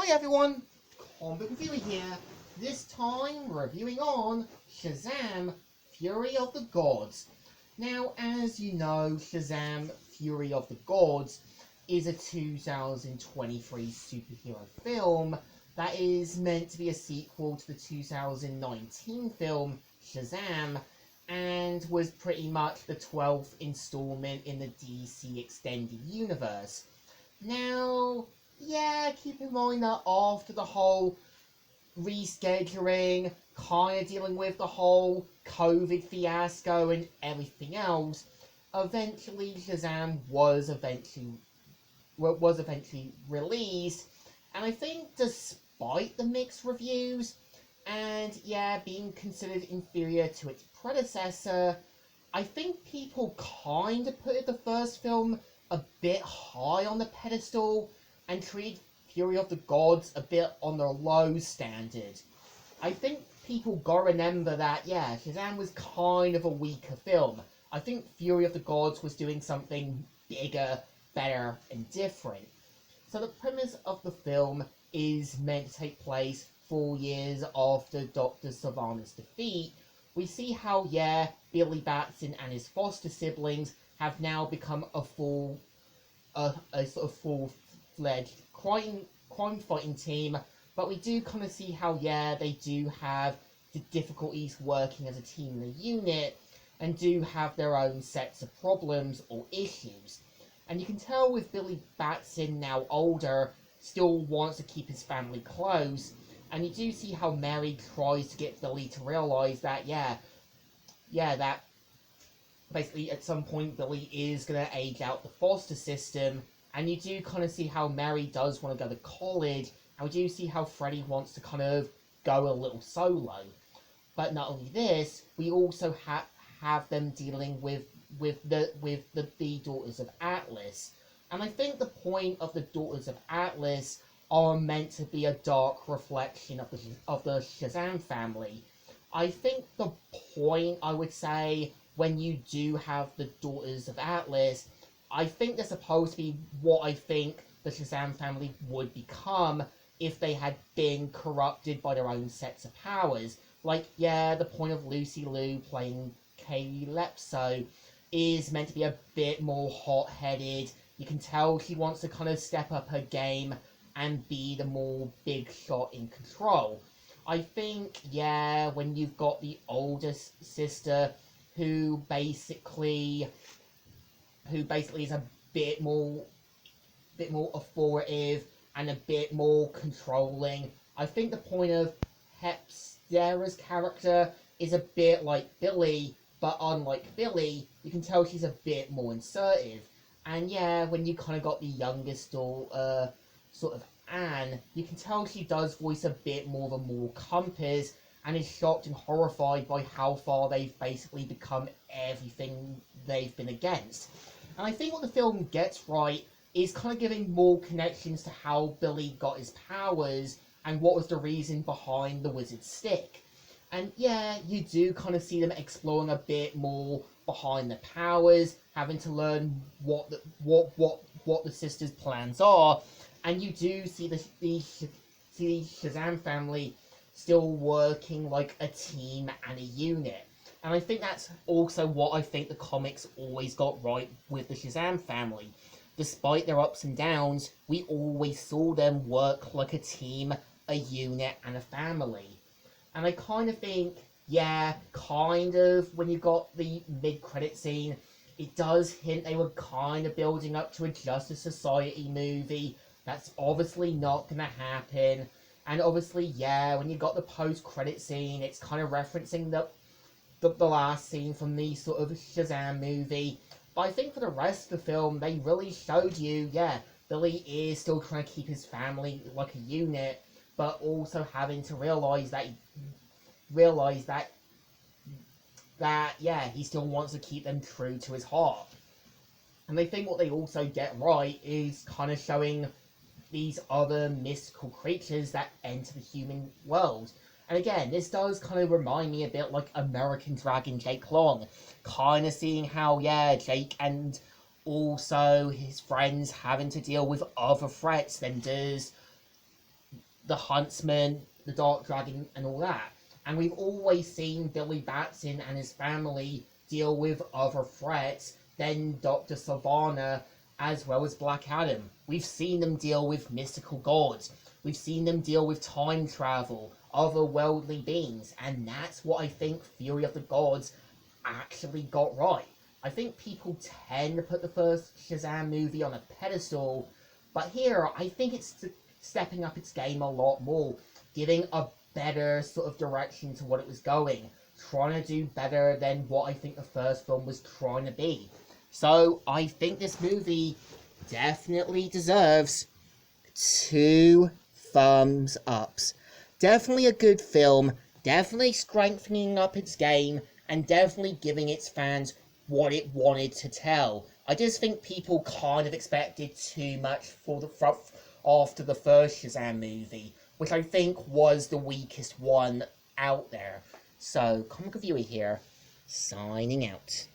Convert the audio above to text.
Hi everyone, Comic Reviewer here, this time reviewing on Shazam Fury of the Gods. Now, as you know, Shazam Fury of the Gods is a 2023 superhero film that is meant to be a sequel to the 2019 film Shazam, and was pretty much the 12th installment in the DC Extended Universe. Now, yeah, keep in mind that after the whole rescheduling, kind of dealing with the whole COVID fiasco and everything else, eventually Shazam was eventually released, and I think despite the mixed reviews, and yeah, being considered inferior to its predecessor, I think people kind of put the first film a bit high on the pedestal and treated Fury of the Gods a bit on the low standard. I think people gotta remember that, yeah, Shazam was kind of a weaker film. I think Fury of the Gods was doing something bigger, better, and different. So the premise of the film is meant to take place 4 years after Dr. Sivana's defeat. We see how, yeah, Billy Batson and his foster siblings have now become a sort of full-fledged crime-fighting team, but we do kind of see how, yeah, they do have the difficulties working as a team and a unit, and do have their own sets of problems or issues. And you can tell with Billy Batson, now older, still wants to keep his family close, and you do see how Mary tries to get Billy to realise that, that basically at some point Billy is going to age out the foster system, and you do kind of see how Mary does want to go to college, and we do see how Freddy wants to kind of go a little solo. But not only this, we also have them dealing with the Daughters of Atlas. And I think the point of the Daughters of Atlas are meant to be a dark reflection of the Shazam family. I think the point, I would say, when you do have the Daughters of Atlas, I think they're supposed to be what I think the Shazam family would become if they had been corrupted by their own sets of powers. Like, yeah, the point of Lucy Liu playing Calypso is meant to be a bit more hot-headed. You can tell she wants to kind of step up her game and be the more big shot in control. I think, yeah, when you've got the oldest sister who basically is a bit more authoritative and a bit more controlling, I think the point of Hepzibah's character is a bit like Billy, but unlike Billy, you can tell she's a bit more assertive. And yeah, when you kind of got the youngest daughter, sort of Anne, you can tell she does voice a bit more of a moral compass, and is shocked and horrified by how far they've basically become everything they've been against. And I think what the film gets right is kind of giving more connections to how Billy got his powers and what was the reason behind the wizard's stick. And yeah, you do kind of see them exploring a bit more behind the powers, having to learn what the sisters' plans are, and you do see the Shazam family still working like a team and a unit. And I think that's also what I think the comics always got right with the Shazam family. Despite their ups and downs, we always saw them work like a team, a unit, and a family. And I kind of think, yeah, kind of, when you got the mid-credit scene, it does hint they were kind of building up to a Justice Society movie. That's obviously not going to happen. And obviously, yeah, when you got the post-credit scene, it's kind of referencing the last scene from the sort of Shazam movie. But I think for the rest of the film, they really showed you, yeah, Billy is still trying to keep his family like a unit, but also having to realize that yeah, he still wants to keep them true to his heart. And I think what they also get right is kind of showing these other mystical creatures that enter the human world. And again, this does kind of remind me a bit like American Dragon Jake Long. Kind of seeing how, yeah, Jake and also his friends having to deal with other threats than does the Huntsman, the Dark Dragon, and all that. And we've always seen Billy Batson and his family deal with other threats than Dr. Sivana as well as Black Adam. We've seen them deal with mystical gods. We've seen them deal with time travel, otherworldly beings, and that's what I think Fury of the Gods actually got right. I think people tend to put the first Shazam movie on a pedestal, but here I think it's stepping up its game a lot more, giving a better sort of direction to what it was going, trying to do better than what I think the first film was trying to be. So I think this movie definitely deserves 2 thumbs ups. Definitely a good film, definitely strengthening up its game, and definitely giving its fans what it wanted to tell. I just think people kind of expected too much after the first Shazam movie, which I think was the weakest one out there. So, Comic Reviewer here, signing out.